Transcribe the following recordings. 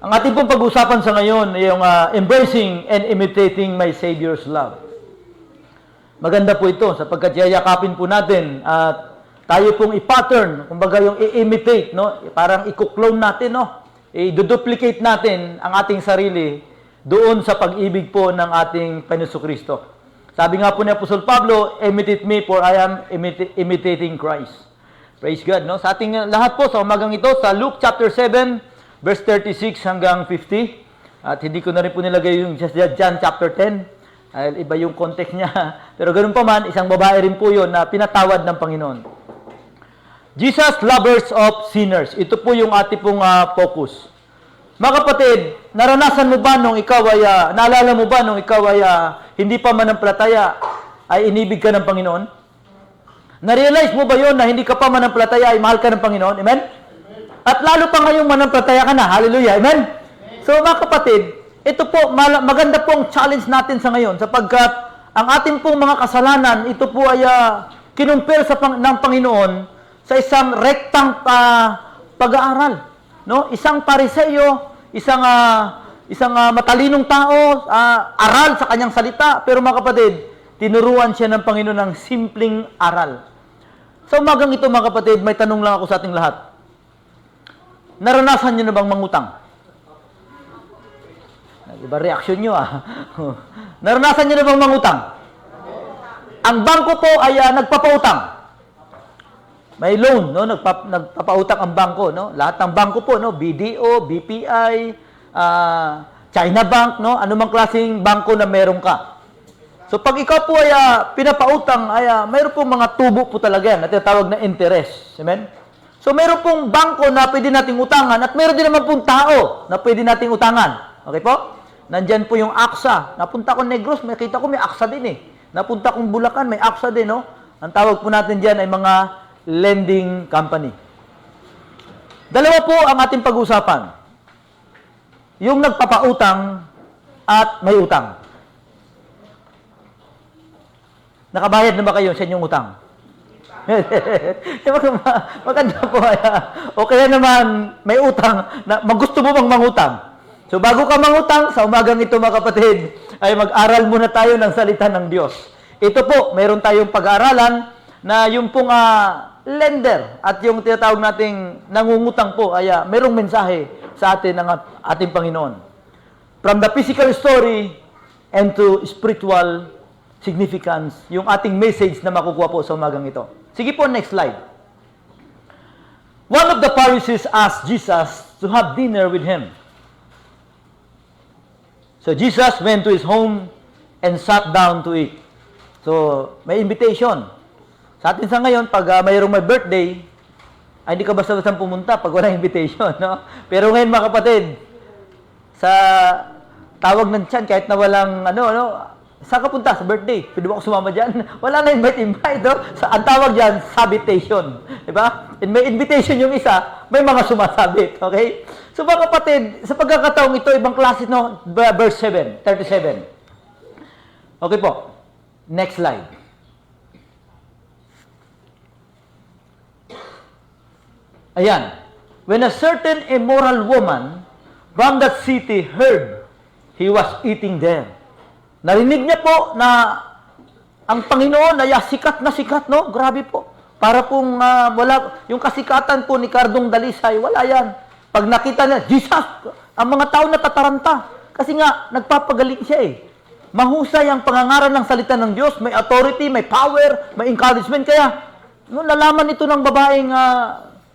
Ang ating pong pag-usapan sa ngayon ay yung embracing and imitating my Savior's love. Maganda po ito sapagkat yayakapin po natin at tayo pong i-pattern, kumbaga yung i-imitate, no? Parang i-clone natin, no? I-duplicate natin ang ating sarili doon sa pag-ibig po ng ating Panginoon Kristo. Sabi nga po ni Apostol Pablo, imitate me for I am imitating Christ. Praise God, no? Sa ating lahat po sa umagang ito, sa Luke chapter 7, verse 36 hanggang 50. At hindi ko na rin po nilagay yung John chapter 10. Iba yung context niya. Pero ganun pa man, isang babae rin po yun na pinatawad ng Panginoon. Jesus, lovers of sinners. Ito po yung ating pong focus. Mga kapatid, naranasan mo ba nung ikaw ay, naalala mo ba nung ikaw ay hindi pa manampalataya ay inibig ka ng Panginoon? Na-realize mo ba yon na hindi ka pa manampalataya ay mahal ka ng Panginoon? Amen? At lalo pa ngayong manampalataya ka na. Hallelujah. Amen? So mga kapatid, ito po, maganda pong challenge natin sa ngayon sapagkat ang ating pong mga kasalanan, ito po ay kinumpir ng Panginoon sa isang rektang pag-aaral. No? Isang pariseyo, isang matalinong tao, aral sa kanyang salita. Pero mga kapatid, tinuruan siya ng Panginoon ng simpleng aral. Sa umagang ito mga kapatid, may tanong lang ako sa ating lahat. Naranasan niyo na bang mangutang? Iba reaksyon niyo Naranasan niyo na bang mangutang? Ang bangko po ay nagpapautang. May loan, no? Nagpapautang ang bangko, no? Lahat ng bangko po, no? BDO, BPI, China Bank, no? Anumang klaseng bangko na meron ka. So pag ikaw po ay pinapautang, ay mayroon po mga tubo po talaga yan, na tinatawag na interest. Amen? So, meron pong bangko na pwede nating utangan at meron din naman pong tao na pwede nating utangan. Okay po? Nandyan po yung AXA. Napunta ko Negros, makita ko may AXA din Napunta kong Bulacan, may AXA din, no? Ang tawag po natin dyan ay mga lending company. Dalawa po ang ating pag-usapan. Yung nagpapautang at may utang. Nakabayad na ba kayo sa inyong utang? Maganda po. O kaya naman, may utang, na gusto mo bang mangutang? So bago ka mangutang, sa umagang ito mga kapatid, ay mag-aral muna tayo ng salita ng Diyos. Ito po, meron tayong pag-aaralan na yung pong lender at yung tinatawag nating nangungutang po, ay merong mensahe sa atin ng ating Panginoon. From the physical story and to spiritual significance, yung ating message na makukuha po sa umagang ito. Sige po, next slide. One of the Pharisees asked Jesus to have dinner with him. So Jesus went to his home and sat down to eat. So, may invitation. Sa atin sa ngayon, pag mayroong may birthday, ay hindi ka basta-basta pumunta pag wala invitation, no? Pero ngayon mga kapatid, sa tawag ng tiyan, kahit na walang saan ka punta? Sa birthday. Pwede ba ako sumama dyan? Wala na invite, no? Ang tawag dyan, sabitation. Diba? And may invitation yung isa, may mga sumasabit. Okay? So mga kapatid, sa pagkakataong ito, ibang klase, no? Verse 7, 37. Okay po. Next slide. Ayan. When a certain immoral woman from that city heard he was eating there. Narinig niya po na ang Panginoon ay sikat na sikat, no? Grabe po. Para pong wala, yung kasikatan po ni Cardong Dalisay, wala yan. Pag nakita niya, Jesus, ang mga tao natataranta. Kasi nga, nagpapagaling siya Mahusay ang pangangaral ng salita ng Diyos. May authority, may power, may encouragement. Kaya, nung nalaman ito ng babaeng,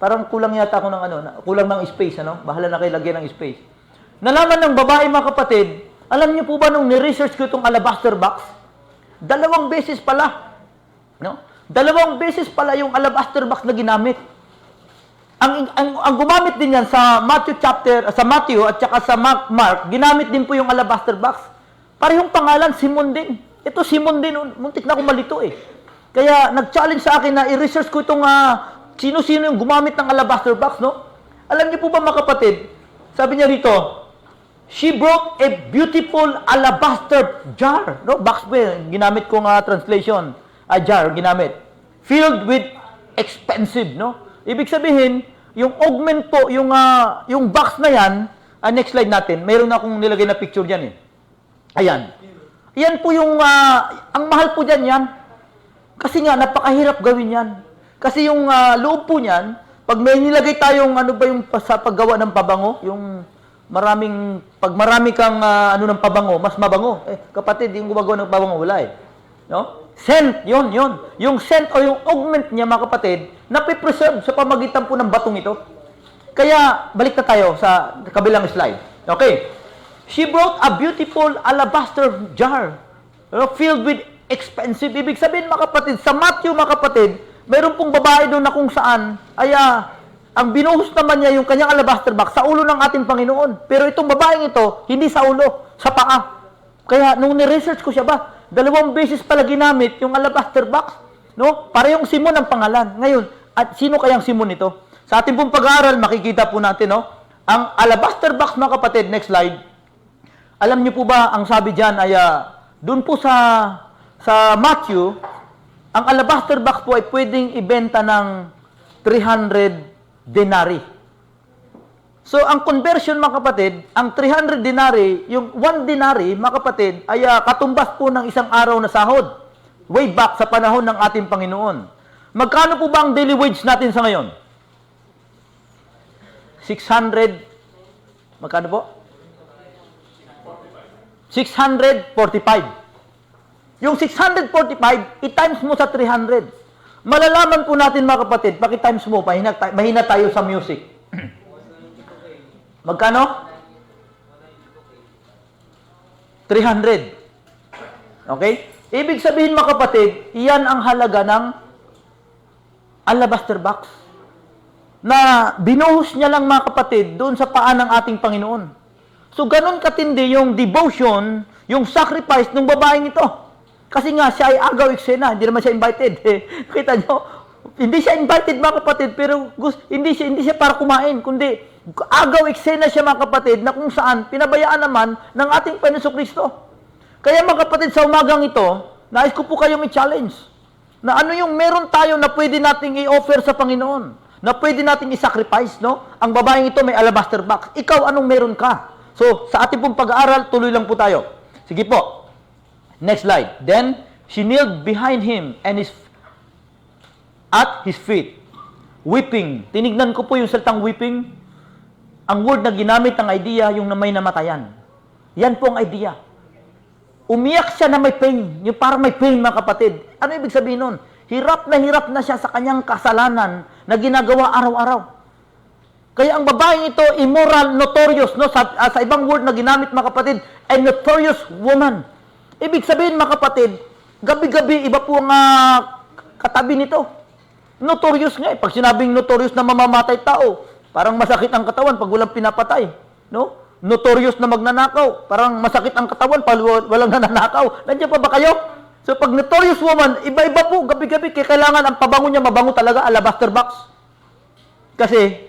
parang kulang yata ako ng kulang ng space, Bahala na kayo lagyan ng space. Nalaman ng babae, mga kapatid, alam niyo po ba nung ni-research ko itong alabaster box? 2 beses pala. No? 2 beses pala yung alabaster box na ginamit. Ang gumamit din yan sa Matthew at saka sa Mark, ginamit din po yung alabaster box. Parehong pangalan, Simon din. Ito Simon din, muntik na akong malito Kaya nag-challenge sa akin na i-research ko itong sino-sino yung gumamit ng alabaster box, no? Alam niyo po ba mga kapatid, sabi niya rito, she brought a beautiful alabaster jar. No? Box po ginamit kong translation. Jar, ginamit. Filled with expensive, no? Ibig sabihin, yung augment po, yung box na yan, Next slide natin. Mayroon akong nilagay na picture dyan eh. Ayan. Yan po yung, ang mahal po dyan yan. Kasi nga, napakahirap gawin yan. Kasi yung loob po niyan, pag may nilagay tayong, ano ba yung sa paggawa ng pabango, yung pag marami kang, ng pabango, mas mabango. Kapatid, yung gumagawa ng pabango, wala eh. No? Scent, yun. Yung scent o yung augment niya, mga kapatid, napipreserve sa pamagitan po ng batong ito. Kaya, balik na tayo sa kabilang slide. Okay. She brought a beautiful alabaster jar filled with expensive. Ibig sabihin, mga kapatid, sa Matthew, mga kapatid, mayroon pong babae doon na kung saan, ang binuhos naman niya yung kanyang alabaster box sa ulo ng ating Panginoon. Pero itong babaeng ito, hindi sa ulo, sa paa. Kaya, nung ni-research ko siya 2 beses pala ginamit yung alabaster box. No? Para yung Simon ang pangalan. Ngayon, at sino kayang Simon ito? Sa ating pong pag-aaral, makikita po natin, no? Ang alabaster box, mga kapatid, next slide. Alam niyo po ba, ang sabi dyan ay, doon po sa Matthew, ang alabaster box po ay pwedeng ibenta ng 300 denari. So, ang conversion, mga kapatid, ang 300 denari, yung 1 denari, mga kapatid, ay katumbas po ng isang araw na sahod. Way back sa panahon ng ating Panginoon. Magkano po ba ang daily wage natin sa ngayon? 600, magkano po? 645. Yung 645, i-times mo sa 300. Malalaman po natin, mga kapatid, paki-times mo, mahina tayo sa music. Magkano? 300. Okay? Ibig sabihin, mga kapatid, iyan ang halaga ng alabaster box na binuhos niya lang, mga kapatid, doon sa paa ng ating Panginoon. So, ganun katindi yung devotion, yung sacrifice ng babaeng ito. Kasi nga, siya ay agaw eksena, hindi naman siya invited. Kita nyo? Hindi siya invited, mga kapatid, pero hindi siya para kumain, kundi agaw eksena siya, mga kapatid, na kung saan pinabayaan naman ng ating Panginoon Kristo. Kaya, mga kapatid, sa umagang ito, nais ko po kayong i-challenge na ano yung meron tayo na pwede nating i-offer sa Panginoon, na pwede nating i-sacrifice, no? Ang babaeng ito may alabaster box. Ikaw, anong meron ka? So, sa ating pong pag-aaral, tuloy lang po tayo. Sige po. Next slide. Then, she kneeled behind him and at his feet, weeping. Tinignan ko po yung salitang weeping. Ang word na ginamit ng idea, yung na may namatayan. Yan po ang idea. Umiyak siya na may pain. Yung parang may pain, mga kapatid. Ano ibig sabihin nun? Hirap na siya sa kanyang kasalanan na ginagawa araw-araw. Kaya ang babaeng ito, immoral, notorious, no? Sa ibang word na ginamit, mga kapatid, a notorious woman. Ibig sabihin, mga kapatid, gabi-gabi, iba po ang katabi nito. Notorious nga eh. Pag sinabing notorious na mamamatay tao, parang masakit ang katawan pag walang pinapatay. No? Notorious na magnanakaw, parang masakit ang katawan pag walang nananakaw. Nandiyan pa ba kayo? So, pag notorious woman, iba-iba po, gabi-gabi, kaya kailangan ang pabango niya mabango talaga, alabaster box. Kasi,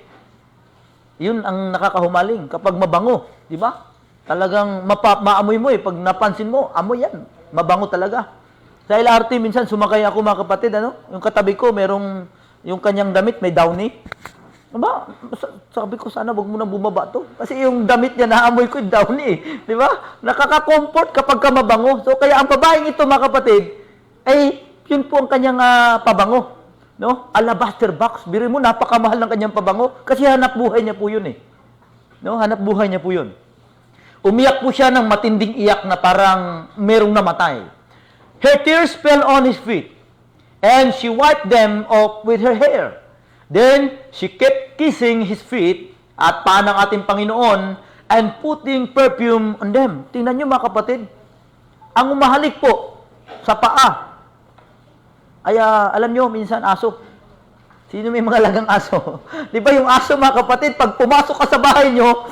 yun ang nakakahumaling kapag mabango, di ba? Talagang maamoy mo eh, pag napansin mo, amoy yan, mabango talaga. Sa LRT, minsan sumakay ako, mga kapatid, yung katabi ko, merong, yung kanyang damit, may downy. Diba? Sabi ko, sana wag mo nang bumaba to. Kasi yung damit niya, naamoy ko yung downy eh. Di ba? Nakaka-comfort kapag ka mabango. So, kaya ang babaeng ito, mga kapatid, ay, yun po ang kanyang pabango. No? Alabaster box. Biro mo, napakamahal ng kanyang pabango. Kasi hanap buhay niya po yun eh. No? Hanap buhay niya po yun. Umiyak po siya ng matinding iyak na parang merong namatay. Her tears fell on his feet, and she wiped them off with her hair. Then, she kept kissing his feet at paa ng ating Panginoon and putting perfume on them. Tingnan nyo, mga kapatid. Ang umahalik po sa paa ay, alam nyo, minsan aso. Sino may mga lagang aso? Di ba yung aso, mga kapatid, pag pumasok ka sa bahay nyo,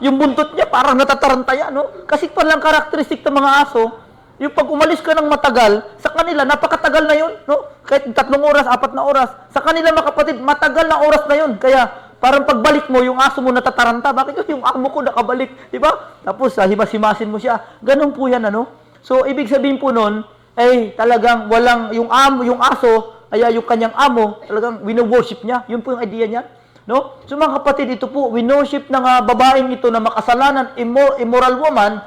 yung buntot niya parang natatarantaya, no? Kasi palang karakteristik ng mga aso, yung pag umalis ka ng matagal, sa kanila, napakatagal na yun, no? Kahit 3 oras, 4 na oras. Sa kanila, mga kapatid, matagal na oras na yun. Kaya, parang pagbalik mo, yung aso mo natataranta. Bakit yung amo ko nakabalik? Di ba? Tapos, himas-himasin mo siya. Ganun po yan, ano? So, ibig sabihin po nun, ay talagang walang, yung aso, ay yung kanyang amo, talagang wino-worship niya. Yun po yung idea niya. No? So mga kapatid, ito po, winorship ng babaeng ito na makasalanan, immoral woman,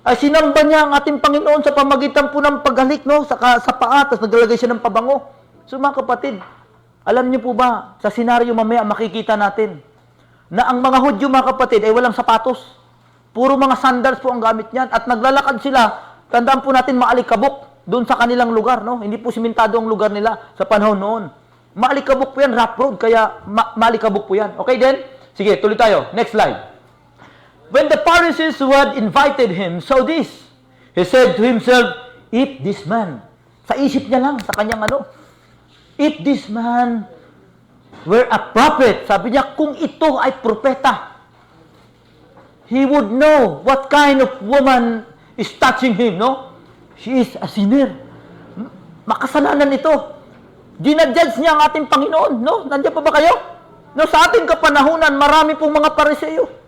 ay sinamba niya ang ating Panginoon sa pamagitan po ng paghalik, no? Sa paa, tapos naglalagay siya ng pabango. So mga kapatid, alam niyo po ba, sa senaryo mamaya makikita natin, na ang mga Hudyo, mga kapatid, ay walang sapatos. Puro mga sandals po ang gamit niyan. At naglalakad sila, tandaan po natin, maalikabok doon sa kanilang lugar, no? Hindi po simentado ang lugar nila sa panahon noon. Maalikabok po yan, rough road, kaya maalikabok po yan. Okay then? Sige, tuloy tayo. Next slide. When the Pharisees who had invited him saw this, he said to himself, if this man, sa isip niya lang, sa kanyang if this man were a prophet, sabi niya, kung ito ay propeta, he would know what kind of woman is touching him, no? She is a sinner. Makasalanan ito. Ginadjudge niya ang ating Panginoon, no? Nandiyan pa ba kayo? No, sa ating kapanahunan, marami pong mga Pariseo.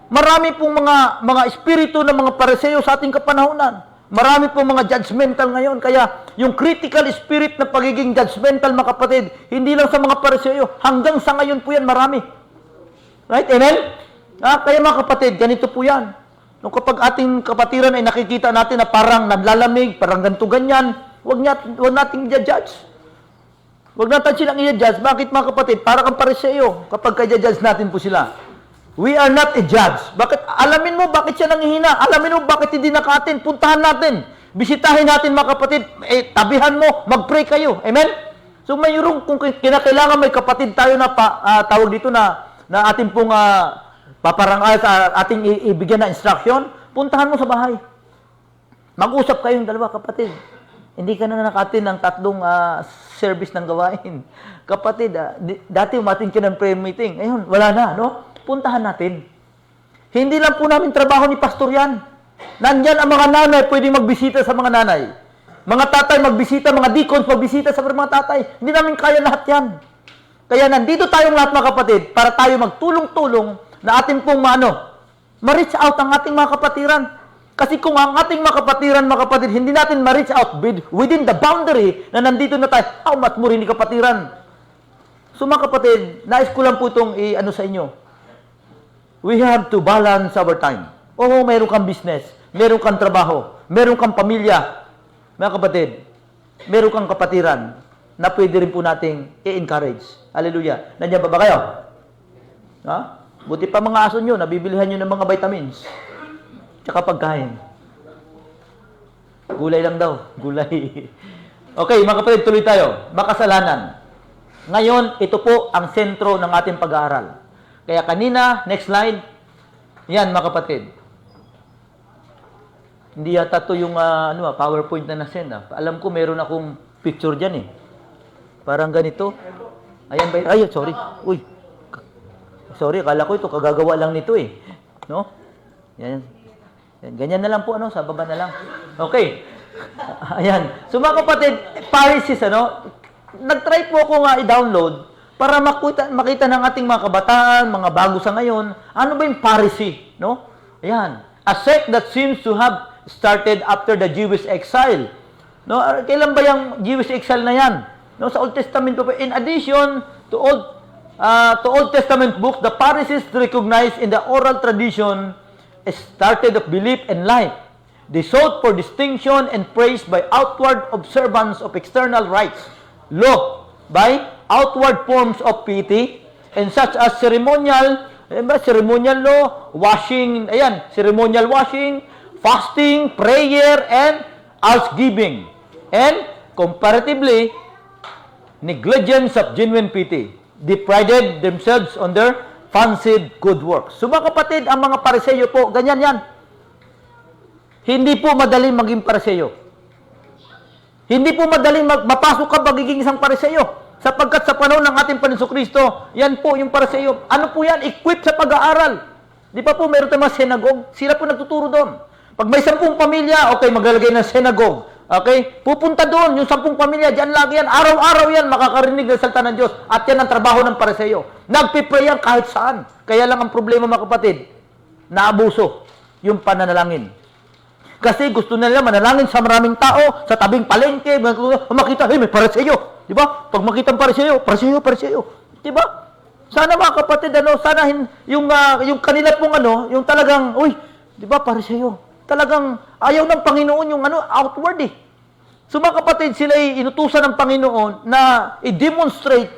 Marami pong mga espiritu ng mga Pariseo sa ating kapanahunan. Marami pong mga judgmental ngayon. Kaya yung critical spirit na pagiging judgmental, mga kapatid, hindi lang sa mga Pariseo, hanggang sa ngayon po yan marami. Right? Amen? Kaya mga kapatid, ganito po yan. Nung kapag ating kapatiran ay nakikita natin na parang naglalamig, parang ganito ganyan, huwag nating i-judge. Huwag natin silang i-judge. Bakit mga kapatid? Para kang Pariseo kapag i-judge natin po sila. We are not a judge. Bakit? Alamin mo bakit siya nangihina. Alamin mo bakit hindi nakatin. Puntahan natin. Bisitahin natin mga kapatid. Tabihan mo. Mag-pray kayo. Amen? So mayroong kung kinakailangan may kapatid tayo na tawag dito na ating pong paparangal sa ating ibigyan na instruction, puntahan mo sa bahay. Mag-usap kayong dalawa kapatid. Hindi ka na nakatin ng 3 service ng gawain. Kapatid, dati umatin ka ng prayer meeting. Ayun, wala na, no? Puntahan natin. Hindi lang po namin trabaho ni pastor yan. Nandyan ang mga nanay, pwedeng magbisita sa mga nanay. Mga tatay magbisita, mga deacons magbisita sa mga tatay. Hindi namin kaya lahat yan. Kaya nandito tayong lahat mga kapatid para tayo magtulong-tulong na ating pong ma-reach out ang ating mga kapatiran. Kasi kung ang ating mga kapatiran, mga kapatid, hindi natin ma-reach out within the boundary na nandito na tayo, how much more hindi kapatiran. So mga kapatid, nais ko lang po itong sa inyo. We have to balance our time. Oo, meron kang business, meron kang trabaho, meron kang pamilya. Mga kapatid, meron kang kapatiran na pwede rin po nating i-encourage. Hallelujah. Nandiyan ba kayo? Ha? Buti pa mga aso nyo, nabibilihan nyo ng mga vitamins. Tsaka pagkain. Gulay lang daw. Gulay. Okay, mga kapatid, tuloy tayo. Makasalanan. Ngayon, ito po ang sentro ng ating pag-aaral. Kaya kanina, next slide, yan mga kapatid. Hindi yata ito yung PowerPoint na nasend. Alam ko meron akong picture dyan eh. Parang ganito. Ayan ba? Ay, sorry. Uy. Sorry, akala ko ito, kagagawa lang nito eh. No? Yan. Ganyan na lang po, sa baba na lang. Okay. Ayan. So mga kapatid, Pharisees, nag-try po ako i-download para makita ng ating mga kabataan, mga bago sa ngayon, ano ba yung Pharisee, no? Ayan. A sect that seems to have started after the Jewish exile. No? Kailan ba yung Jewish exile na yan? No, sa Old Testament po. In addition to Old Testament books, the Pharisees recognized in the oral tradition a started of belief and life. They sought for distinction and praise by outward observance of external rites, law, by outward forms of piety, and such as ceremonial law, washing, ceremonial washing, fasting, prayer, and almsgiving. And comparatively, negligence of genuine piety. They prided themselves on their fancied good works. So mga kapatid, ang mga Pariseo po, ganyan yan. Hindi po madaling maging Pariseo. Hindi po madaling mapasok ka magiging isang Pariseo. Sapagkat sa panahon ng ating Panginoon Kristo, yan po yung Pariseo. Ano po yan? Equip sa pag-aaral. Di pa po meron tayong mga synagogue? Sila po nagtuturo doon. Pag may 10 pamilya, okay, maglalagay ng synagogue. Okay? Pupunta doon, yung 10 pamilya, dyan lagi yan. Araw-araw yan, makakarinig ng salita ng Diyos. At yan ang trabaho ng Pariseo. Nagpipray yan kahit saan. Kaya lang ang problema, mga kapatid, naabuso yung pananalangin. Kasi gusto nila manalangin sa maraming tao, sa tabing palengke, makita, may Pariseo. Di ba? Pag makita ang Pariseo. Di ba? Sana mga kapatid, sana yung kanila pong yung talagang, uy, di ba, Pariseo, talagang ayaw ng Panginoon yung outward eh. So mga kapatid, sila ay inutusan ng Panginoon na i-demonstrate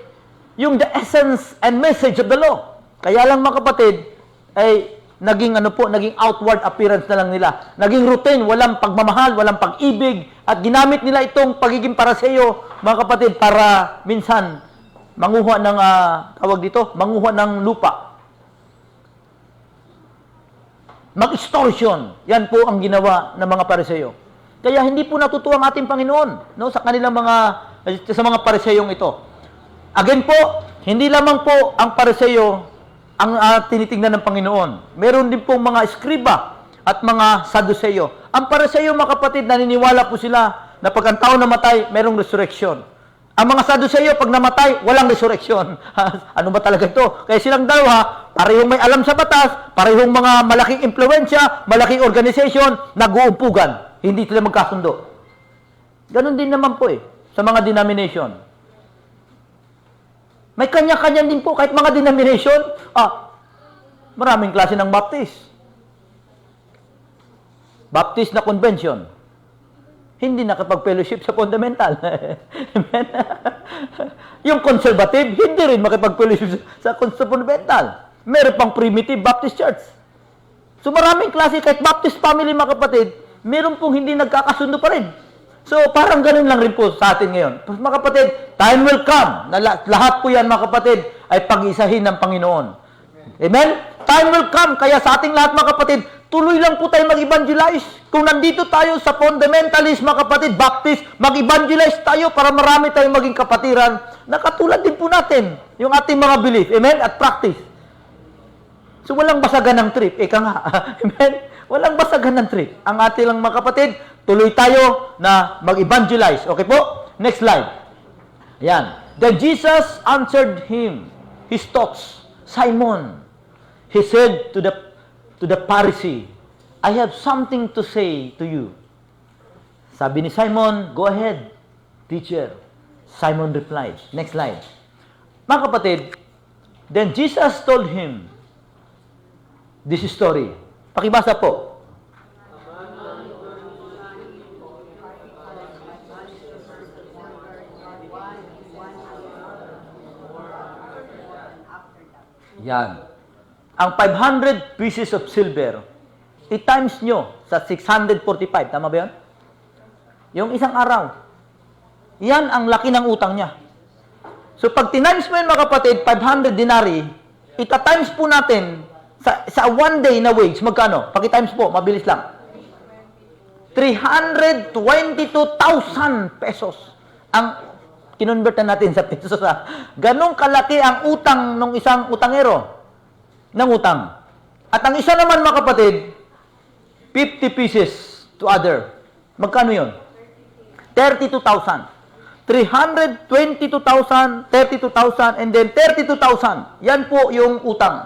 yung the essence and message of the law. Kaya lang mga kapatid, ay naging naging outward appearance na lang nila. Naging routine, walang pagmamahal, walang pag-ibig, at ginamit nila itong pagiging Pariseo, mga kapatid, para minsan manguha ng manguha ng lupa. Mag-extortion. Yan po ang ginawa ng mga Pariseo. Kaya hindi po natutuwa ang ating Panginoon, sa kanilang sa mga Pariseyong ito. Again po, hindi lamang po ang Pariseo ang tinitingnan ng Panginoon. Meron din pong mga eskriba at mga Saduseo. Ang Pariseo, mga kapatid, naniniwala po sila na pag ang tao namatay, merong resurrection. Ang mga Saduseo, pag namatay, walang resurrection. Ano ba talaga ito? Kaya silang dalawa, parehong may alam sa batas, parehong mga malaking impluensya, malaking organization, nag-uumpugan. Hindi sila magkasundo. Ganon din naman po sa mga denomination. May kanya-kanya din po, kahit mga denomination, maraming klase ng Baptist. Baptist na convention. Hindi nakipag-fellowship sa fundamental. Amen? Yung conservative, hindi rin makipag-fellowship sa fundamental. Meron pang primitive Baptist church. So maraming klase, kahit Baptist family, mga kapatid, meron pong hindi nagkakasundo pa rin. So, parang ganun lang rin po sa atin ngayon. Mga kapatid, time will come na lahat po yan, mga kapatid, ay pag-isahin ng Panginoon. Amen? Time will come, kaya sa ating lahat, mga kapatid, tuloy lang po tayo mag-evangelize. Kung nandito tayo sa fundamentalist, mga kapatid, Baptist, mag-evangelize tayo para marami tayong maging kapatiran na katulad din po natin yung ating mga belief. Amen? At practice. So, walang basagan ng trip. Eka nga. Amen? Walang basagan ng trip. Ang ating lang, mga kapatid, tuloy tayo na mag-evangelize. Okay po? Next slide. Ayan. Then Jesus answered him, his thoughts. Simon, he said to the Pharisee, I have something to say to you. Sabi ni Simon, go ahead, teacher. Simon replied. Next slide. Mga kapatid, then Jesus told him this story. Pakibasa po. Yan. Ang 500 pieces of silver, i-times nyo sa 645. Tama ba yun? Yung isang araw. Yan ang laki ng utang niya. So, pag tinimes mo yun, mga kapatid, 500 denari, ita-times po natin sa one day na wage, magkano? Pag-times po, mabilis lang. 322,000 pesos. Ang kinonvert na natin sa pesos. Ganong kalaki ang utang ng isang utangero ng utang. At ang isa naman, mga kapatid, 50 pieces to other. Magkano yun? 32,000. 322,000, 32,000, and then 32,000. Yan po yung utang.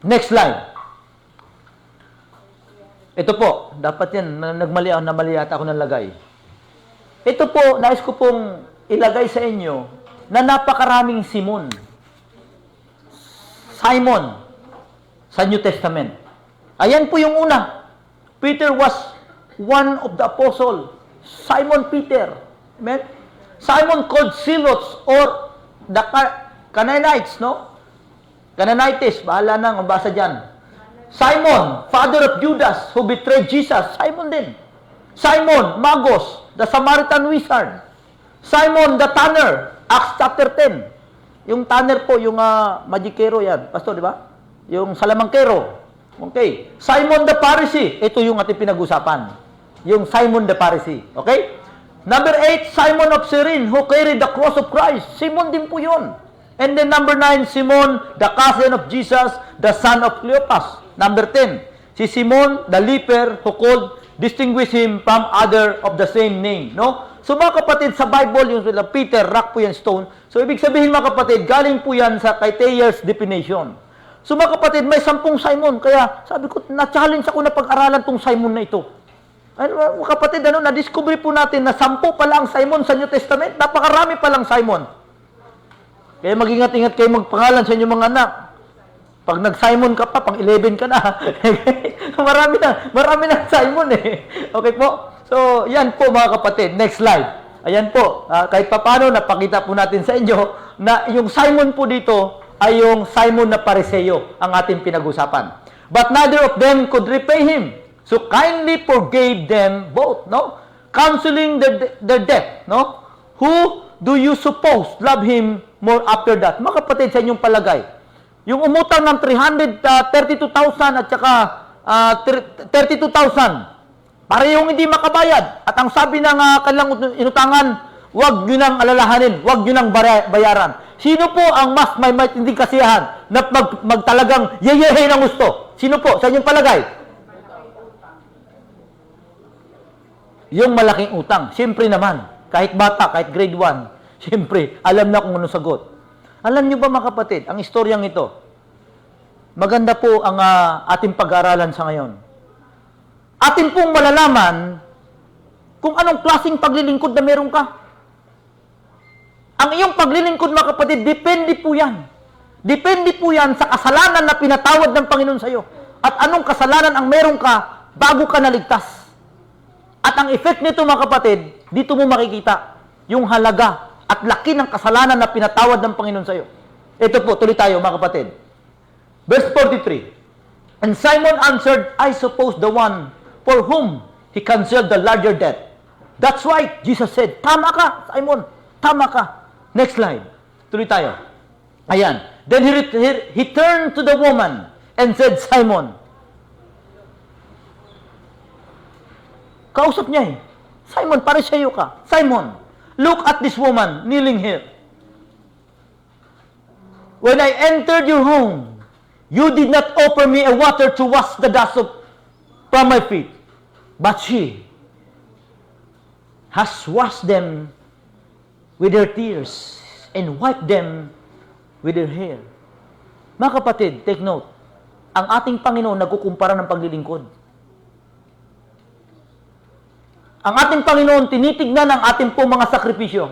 Next slide. Ito po, dapat yan, namali yata ako ng lagay. Ito po, nais ko pong ilagay sa inyo na napakaraming Simon. Simon sa New Testament. Ayan po yung una. Peter was one of the apostle. Simon Peter. Amen? Simon called Zealots or the Canaanites, no? Canaanites, bahala na, mabasa dyan. Simon, father of Judas, who betrayed Jesus. Simon din. Simon, Magos, the Samaritan wizard. Simon, the tanner, Acts chapter 10. Yung tanner po, yung magikero yan. Pastor, di ba? Yung salamangkero. Okay. Simon the Pharisee. Ito yung ating pinag-usapan. Yung Simon the Pharisee. Okay? Number 8, Simon of Cyrene, who carried the cross of Christ. Simon din po yun. And then number 9, Simon, the cousin of Jesus, the son of Cleopas. Number 10, si Simon, the leper, who called, distinguish him from other of the same name. No? So mga kapatid, sa Bible, yung Peter, rock po yan, stone. So ibig sabihin mga kapatid, galing po yan sa kay Thayer's definition. So mga kapatid, may 10 Simon. Kaya sabi ko, na-challenge ako na pag-aralan tong Simon na ito. Ano, mga kapatid, na-discover po natin na 10 pa lang Simon sa New Testament. Napakarami pa lang Simon. Kaya mag-ingat-ingat kayo magpangalan sa inyong mga anak. Pag nag-Simon ka pa, pang 11 ka na. marami na Simon eh. Okay po? So, yan po mga kapatid. Next slide. Ayan po. Kahit paano, napakita po natin sa inyo na yung Simon po dito ay yung Simon na Pariseo ang ating pinag-usapan. But neither of them could repay him. So, kindly forgave them both, no? Counseling their debt, no? Who do you suppose love him more after that? Mga kapatid, sa inyong palagay. Yung umutang ng 332,000 at saka 32,000, parehong hindi makabayad. At ang sabi ng kanilang inutangan, huwag nyo nang alalahanin, huwag nyo nang bayaran. Sino po ang mas may matinding kasiyahan na magtalagang yeyehe ng gusto? Sino po? Sa inyong palagay? Yung malaking utang. Siyempre naman, kahit bata, kahit grade 1, siyempre, alam na kung anong sagot. Alam nyo ba mga kapatid, ang istoryang ito, maganda po ang ating pag-aaralan sa ngayon. Atin pong malalaman kung anong klaseng paglilingkod na meron ka. Ang iyong paglilingkod mga kapatid, depende po yan. Depende po yan sa kasalanan na pinatawad ng Panginoon sa iyo. At anong kasalanan ang meron ka bago ka naligtas. At ang effect nito mga kapatid, dito mo makikita yung halaga at laki ng kasalanan na pinatawad ng Panginoon sa iyo. Ito po, tuloy tayo mga kapatid. Verse 43. And Simon answered, I suppose the one for whom he cancelled the larger debt. That's right, Jesus said, tama ka, Simon, tama ka. Next slide. Tuloy tayo. Ayan. Then he turned to the woman and said, Simon. Kausap niya eh. Simon, Pariseo ka. Simon, look at this woman kneeling here. When I entered your home, you did not offer me a water to wash the dust from my feet. But she has washed them with her tears and wiped them with her hair. Mga kapatid, take note. Ang ating Panginoon nagkukumpara ng paglilingkod. Ang ating Panginoon tinitignan ang ating pong mga sakripisyo.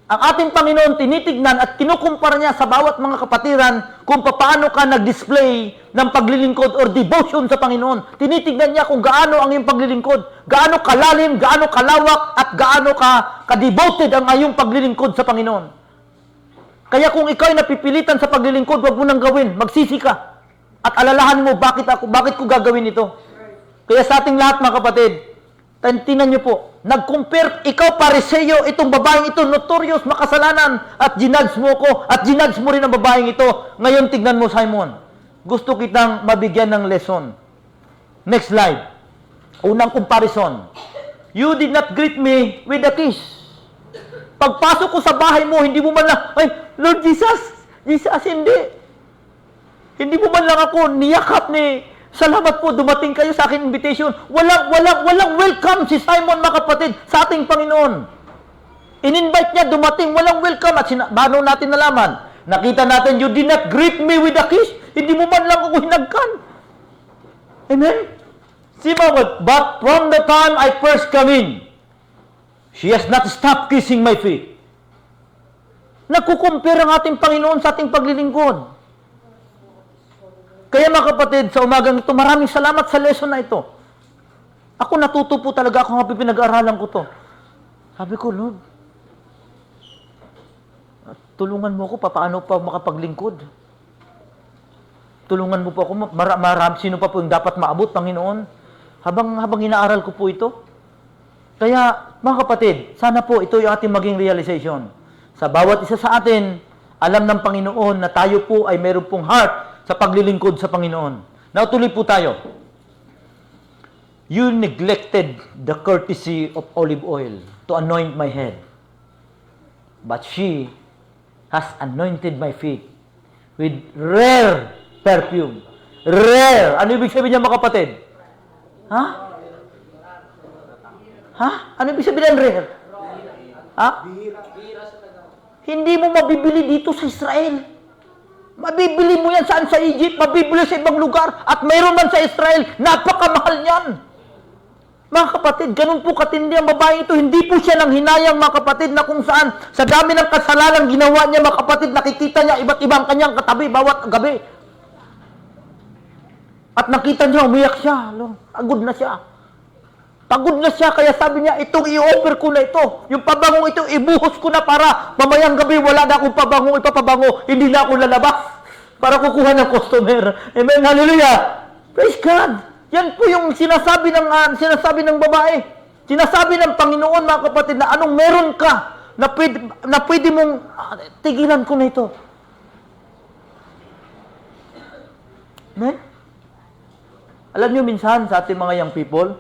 Ang ating Panginoon tinitignan at kinukumpara niya sa bawat mga kapatiran kung paano ka nag-display ng paglilingkod or devotion sa Panginoon. Tinitignan niya kung gaano ang iyong paglilingkod, gaano kalalim, gaano kalawak, at gaano ka-devoted ang iyong paglilingkod sa Panginoon. Kaya kung ikaw ay napipilitan sa paglilingkod, huwag mo nang gawin, magsisi ka. At alalahan mo, bakit ko gagawin ito? Kaya sa ating lahat mga kapatid, tingnan niyo po, nag-compare, ikaw Pariseo, itong babaeng ito, notorious, makasalanan, at ginudge mo ko, at ginudge mo rin ang babaeng ito. Ngayon, tignan mo, Simon. Gusto kitang mabigyan ng lesson. Next slide. Unang comparison. You did not greet me with a kiss. Pagpasok ko sa bahay mo, hindi mo man lang, ay, Lord Jesus, hindi. Hindi mo man lang ako niyakap ni, salamat po, dumating kayo sa aking invitation. Walang welcome si Simon, mga kapatid, sa ating Panginoon. In-invite niya, dumating, walang welcome. At paano natin nalaman? Nakita natin, you did not greet me with a kiss. Hindi mo man lang ako hinagkan. Amen? See, but from the time I first come in, she has not stopped kissing my feet. Nagkukumpira ang ating Panginoon sa ating paglilingkod. Kaya mga kapatid, sa umagang ito, maraming salamat sa lesson na ito. Ako natuto po talaga ako nga pinag-aaralan ko to. Sabi ko, Lord, tulungan mo ako paano pa makapaglingkod. Tulungan mo po ako, sino pa po yung dapat maabot, Panginoon, habang inaaral ko po ito. Kaya, mga kapatid, sana po ito yung ating maging realization. Sa bawat isa sa atin, alam ng Panginoon na tayo po ay meron pong heart sa paglilingkod sa Panginoon. Now, tuloy po tayo. You neglected the courtesy of olive oil to anoint my head. But she has anointed my feet with rare perfume. Rare. Ano ibig sabihin niya, mga kapatid? Ha? Ano ibig sabihin ng rare? Ha? Hindi mo mabibili dito sa Israel. Mabibili mo yan saan sa Egypt, mabibili sa ibang lugar, at mayroon man sa Israel, napakamahal yan. Mga kapatid, ganun po katindi ang babae ito. Hindi po siya nang hinayang, mga kapatid, na kung saan sa dami ng kasalanan ginawa niya, mga kapatid, nakikita niya iba't ibang kanyang katabi bawat gabi. At nakita niya, umiyak siya. Pagod na siya. Pagod na siya, kaya sabi niya, itong i-offer ko na ito. Yung pabangong ito, ibuhos ko na para mamayang gabi, wala na akong pabangong ipapabango, hindi na ako lalabas para kukuha ng customer. Amen, hallelujah. Praise God. Yan po yung sinasabi ng babae. Sinasabi ng Panginoon, mga kapatid, na anong meron ka na pwede mong tigilan ko na ito. Amen? Alam niyo minsan sa ating mga young people,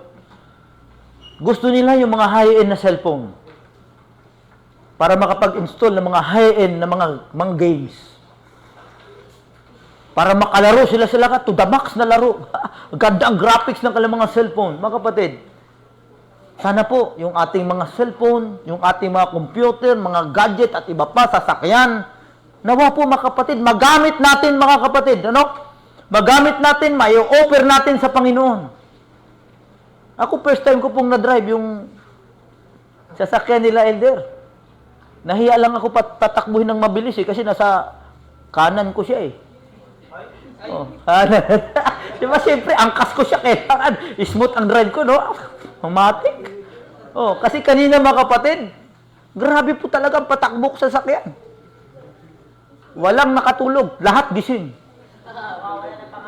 gusto nila yung mga high-end na cellphone para makapag-install ng mga high-end na mga games. Para makalaro sila ka to the max na laro. Ganda ang graphics ng kanilang mga cellphone. Mga kapatid, sana po yung ating mga cellphone, yung ating mga computer, mga gadget at iba pa, sasakyan, nawa po mga kapatid, magamit natin mga kapatid. Ano? Magamit natin, mai-offer natin sa Panginoon. Ako first time ko pong na-drive yung sasakyan nila, Elder. Nahiya lang ako patakbuhin ng mabilis kasi nasa kanan ko siya eh. Oh, kanan. Diba siyempre, angkas ko siya, kailangan smooth ang drive ko, no? Matik. Oh, kasi kanina mga kapatid, grabe po talaga ang patakbo ko sa sasakyan. Walang nakatulog, lahat gising.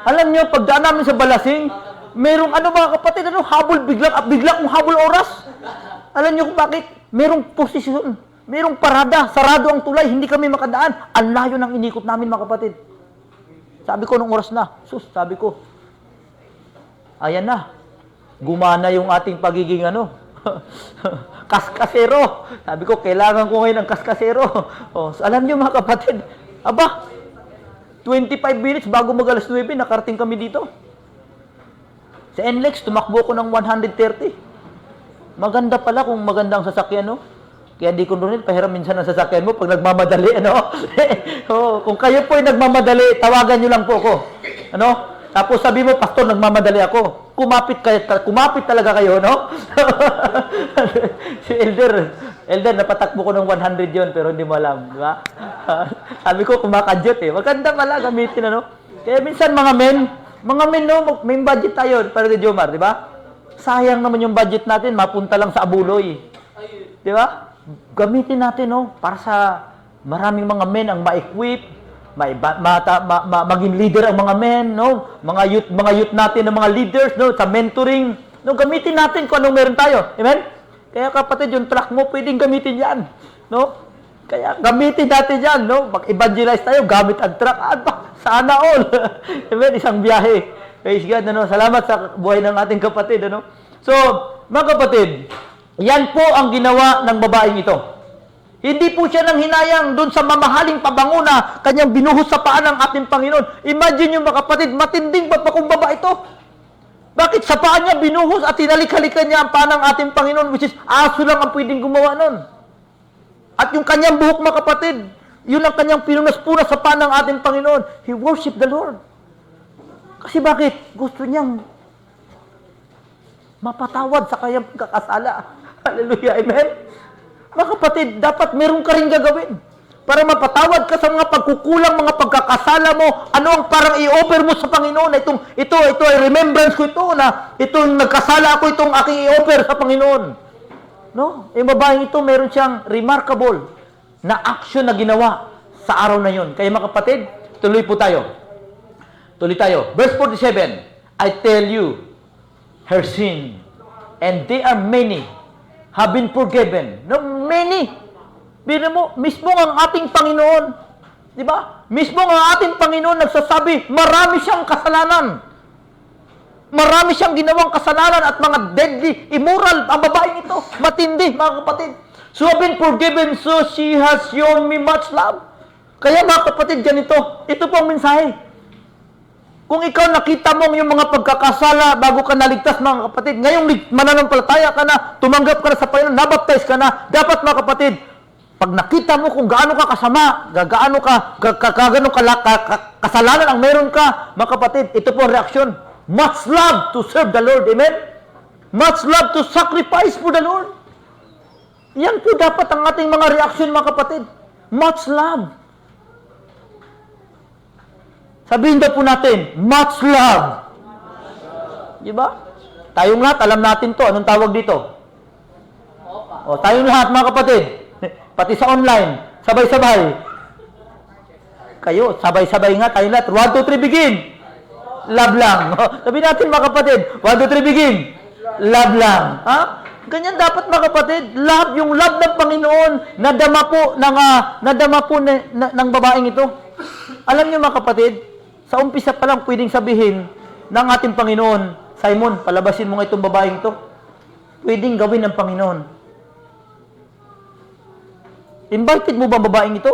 Alam niyo, pagdaan namin sa Balasing, merong mga kapatid, habol bigla kong habol oras. Alam niyo kung bakit? Merong posisyon, merong parada, sarado ang tulay, hindi kami makadaan. Ang layo ng inikot namin, mga kapatid. Sabi ko nung oras na, sabi ko, ayan na, gumana yung ating pagiging kaskasero. Sabi ko, kailangan ko ngayon ng kaskasero. Oh, so alam niyo mga kapatid, 25 minutes bago mag-alas 9, nakarating kami dito. Sa NLEX, tumakbo ko ng 130. Maganda pala kung magandang sasakyan, no? Kaya di ko rin, pahiram minsan ang sasakyan mo pag nagmamadali, kung kayo po ay nagmamadali, tawagan nyo lang po ako. Tapos sabi mo, Pastor, nagmamadali ako. Kumapit talaga kayo, no? Si Elder, napatakbo ko ng 100 yon pero hindi mo alam, di ba? Sabi ko, kumakadyot Maganda pala gamitin, Kaya minsan mga men, may budget tayo, para ni Jomar, di ba? Sayang naman yung budget natin, mapunta lang sa abuloy. Di ba? Gamitin natin, para sa maraming mga men ang ma-equip, maging leader ang mga men, mga youth natin ng mga leaders, sa mentoring, gamitin natin kung anong meron tayo. Amen? Kaya kapatid, yung truck mo, pwedeng gamitin yan, Kaya gamitin natin yan, Mag-evangelize tayo, gamit ang truck. Sana all. Amen? Isang biyahe. Praise God, Salamat sa buhay ng ating kapatid, So, mga kapatid, yan po ang ginawa ng babaeng ito. Hindi po siya nang hinayang doon sa mamahaling pabango na kanyang binuhos sa paa ng ating Panginoon. Imagine yung mga kapatid, matinding papakumbaba ito. Bakit sa paa niya binuhos at hinalik-halikan niya ang paa ng ating Panginoon, which is aso lang ang pwedeng gumawa nun. At yung kanyang buhok, mga kapatid, yun ang kanyang pinunas-punas sa paa ng ating Panginoon. He worshiped the Lord. Kasi bakit? Gusto niyang mapatawad sa kanyang pagkakasala. Hallelujah, amen? Mga kapatid, dapat meron ka rin gagawin para mapatawad ka sa mga pagkukulang, mga pagkakasala mo. Ano ang parang i-offer mo sa Panginoon? Ito ay remembrance ko ito na itong nagkasala ako, itong aking i-offer sa Panginoon. Yung babaeng ito, meron siyang remarkable na action na ginawa sa araw na yun. Kaya mga kapatid, tuloy po tayo. Tuloy tayo. Verse 47, I tell you, her sin, and they are many, have been forgiven. Many. Biro mo, mismo ang ating Panginoon, di ba? Mismo ang ating Panginoon nagsasabi, marami siyang kasalanan. Marami siyang ginawang kasalanan at mga deadly, immoral, ang babaeng ito. Matindi, mga kapatid. So I've been forgiven, so she has shown me much love. Kaya mga kapatid, ganito. Ito po ang mensahe. Kung ikaw nakita mo yung mga pagkakasala bago ka naligtas, mga kapatid, ngayong mananampalataya ka na, tumanggap ka na sa Panginoon, nabaptize ka na, dapat mga kapatid, pag nakita mo kung gaano ka kasama, gaano ka kasalanan ang meron ka, mga kapatid, ito po ang reaksyon. Much love to serve the Lord. Amen? Much love to sacrifice for the Lord. Yan po dapat ang ating mga reaction, mga kapatid. Much love. Sabihin daw po natin, much love. Di ba? Tayong lahat, alam natin to. Anong tawag dito? O, tayong lahat, mga kapatid. Pati sa online, sabay-sabay. Kayo, sabay-sabay nga, tayong lahat. 1, 2, 3, begin. Love lang. Sabihin natin, mga kapatid. 1, 2, 3, begin. Love lang. Ha? Ganyan dapat, mga kapatid. Love, yung love ng Panginoon, nadama po ng babaeng ito. Alam niyo, mga kapatid, sa umpisa pa lang pwedeng sabihin ng ating Panginoon, Simon, palabasin mo nga itong babaeng ito. Pwedeng gawin ng Panginoon. Invited mo ba babaeng ito?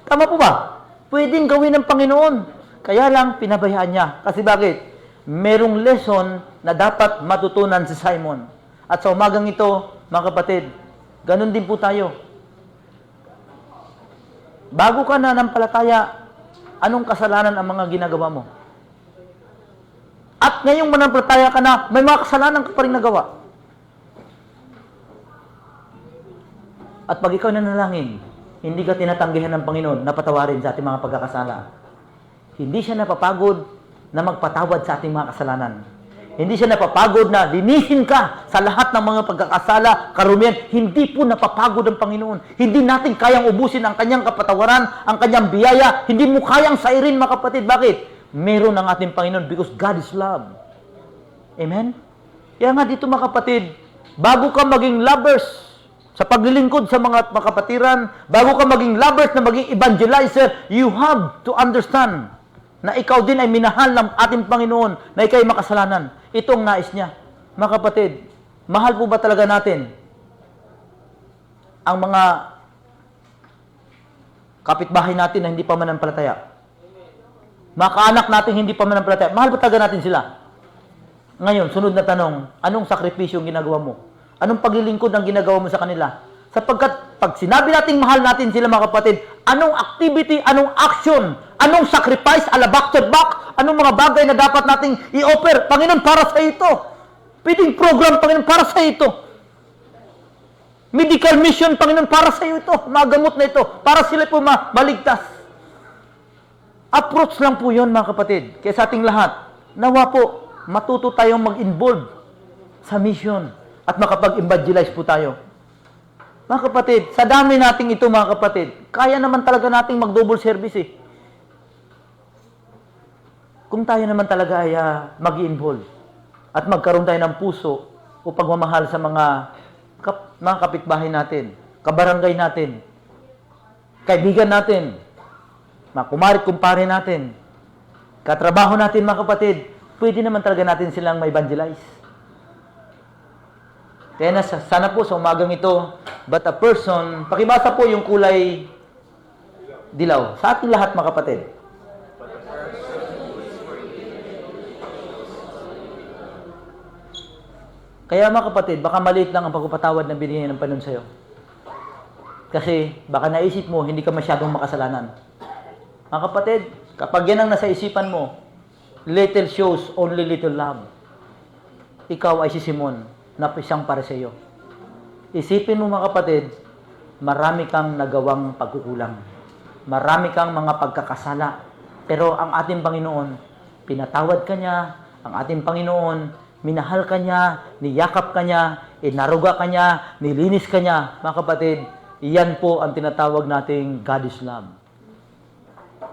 Tama po ba? Pwedeng gawin ng Panginoon. Kaya lang, pinabayaan niya. Kasi bakit? Merong lesson na dapat matutunan si Simon. At sa umagang ito, mga kapatid, ganun din po tayo. Bago ka na nampalataya, anong kasalanan ang mga ginagawa mo? At ngayong manampalataya ka na, may mga kasalanan ka pa rin nagawa. At pag ikaw nanalangin, hindi ka tinatanggihan ng Panginoon na patawarin sa ating mga pagkakasala. Hindi siya napapagod na magpatawad sa ating mga kasalanan. Hindi siya napapagod na linisin ka sa lahat ng mga pagkakasala, karumian. Hindi po napapagod ang Panginoon. Hindi natin kayang ubusin ang kanyang kapatawaran, ang kanyang biyaya. Hindi mo kayang sairin, mga kapatid. Bakit? Meron ang ating Panginoon because God is love. Amen? Kaya nga dito, mga kapatid, bago ka maging lovers sa paglilingkod sa mga kapatiran, bago ka maging lovers na maging evangelizer, you have to understand na ikaw din ay minahal ng ating Panginoon, na ikaw ay makasalanan. Ito ang nais niya. Mga kapatid, mahal po ba talaga natin ang mga kapitbahay natin na hindi pa manampalataya? Mga kaanak natin hindi pa manampalataya. Mahal ba talaga natin sila? Ngayon, sunod na tanong, anong sakripisyo ang ginagawa mo? Anong paglilingkod ang ginagawa mo sa kanila? Sapagkat pag sinabi nating mahal natin sila, mga kapatid, anong activity, anong action, anong sacrifice, back to back, anong mga bagay na dapat nating i-offer? Panginoon, para sa ito. Feeding program, Panginoon, para sa ito. Medical mission, Panginoon, para sa iyo ito. Mga gamot na ito, para sila po maligtas. Approach lang po yun, mga kapatid. Kaya sa ating lahat, nawa po, matuto tayong mag-involve sa mission at makapag-evangelize po tayo. Mga kapatid, sa dami nating ito, mga kapatid, kaya naman talaga nating mag-double service eh. Kung tayo naman talaga ay mag-involve at magkaroon tayo ng puso o pagmamahal sa mga kapitbahay natin, kabarangay natin, kaibigan natin, mga kumarit-kumpare natin, katrabaho natin, mga kapatid, pwede naman talaga natin silang ma-evangelize. Kaya sana po sa umagang ito, but a person, pakibasa po yung kulay dilaw. Sa ating lahat, mga kapatid. Kaya, mga kapatid, baka maliit lang ang pagpapatawad na binigay ng Panginoon sa'yo. Kasi baka naisip mo, hindi ka masyadong makasalanan. Mga kapatid, kapag yan ang nasa isipan mo, little shows only little love. Ikaw ay si Simon na isang para sa iyo. Isipin mo, mga kapatid, marami kang nagawang pagkukulang. Marami kang mga pagkakasala. Pero ang ating Panginoon, pinatawad ka niya. Ang ating Panginoon, minahal ka niya, niyakap ka niya, inaruga ka niya, nilinis ka niya. Mga kapatid, iyan po ang tinatawag nating God is love.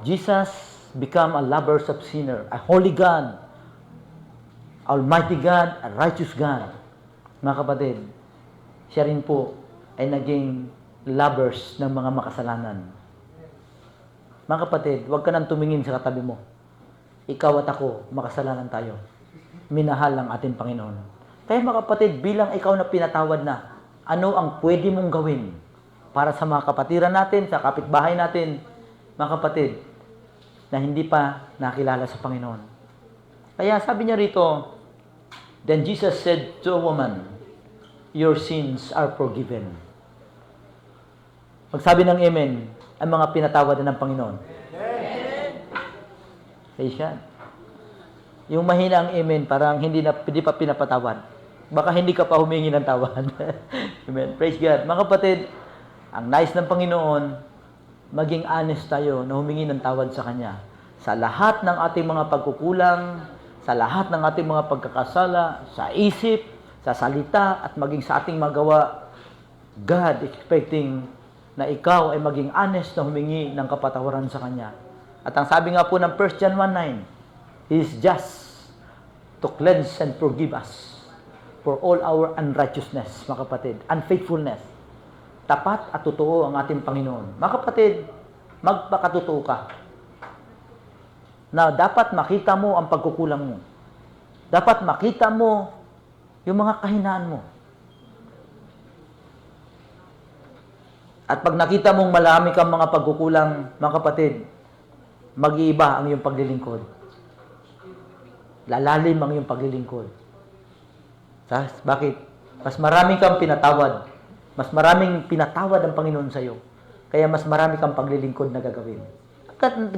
Jesus become a lover of sinner, a holy God, Almighty God, a righteous God. Mga kapatid, siya rin po ay naging lovers ng mga makasalanan. Mga kapatid, huwag ka nang tumingin sa katabi mo. Ikaw at ako, makasalanan tayo. Minahal ng ating Panginoon. Kaya, mga kapatid, bilang ikaw na pinatawad na, ano ang pwede mong gawin para sa mga kapatiran natin, sa kapitbahay natin, mga kapatid, na hindi pa nakilala sa Panginoon. Kaya sabi niya rito, then Jesus said to a woman, your sins are forgiven. Magsabi ng amen ang mga pinatawad ng Panginoon. Praise God. Yung mahina ang amen, parang hindi pa pinapatawad. baka hindi ka pa humingi ng tawad. Amen. Praise God. Mga kapatid, ang nais ng Panginoon, maging honest tayo na humingi ng tawad sa Kanya. Sa lahat ng ating mga pagkukulang, sa lahat ng ating mga pagkakasala, sa isip, sa salita, at maging sa ating magawa, God is expecting na ikaw ay maging honest na humingi ng kapatawaran sa Kanya. At ang sabi nga po ng 1 John 1:9, He is just to cleanse and forgive us for all our unrighteousness, mga kapatid, unfaithfulness. Tapat at totoo ang ating Panginoon. Mga kapatid, magpakatotoo ka na dapat makita mo ang pagkukulang mo. Dapat makita mo yung mga kahinaan mo. At pag nakita mong marami kang mga pagkukulang, mga kapatid, mag-iiba ang iyong paglilingkod. Lalalim ang iyong paglilingkod. Bakit? Mas marami kang pinatawad. Mas maraming pinatawad ang Panginoon sa iyo. Kaya mas marami kang paglilingkod na gagawin.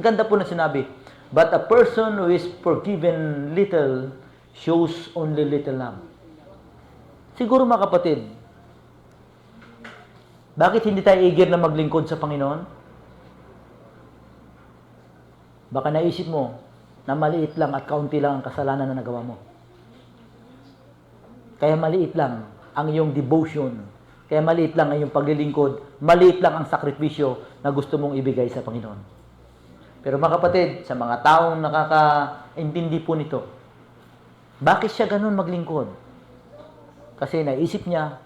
Ganda po na sinabi, but a person who is forgiven little shows only little love. Siguro mga kapatid, bakit hindi tayo eager na maglingkod sa Panginoon? Baka naisip mo na maliit lang at kaunti lang ang kasalanan na nagawa mo. Kaya maliit lang ang iyong devotion. Kaya maliit lang ang iyong paglilingkod. Maliit lang ang sakripisyo na gusto mong ibigay sa Panginoon. Pero mga kapatid, sa mga taong nakakaintindi po nito, bakit siya ganun maglingkod? Kasi naisip niya,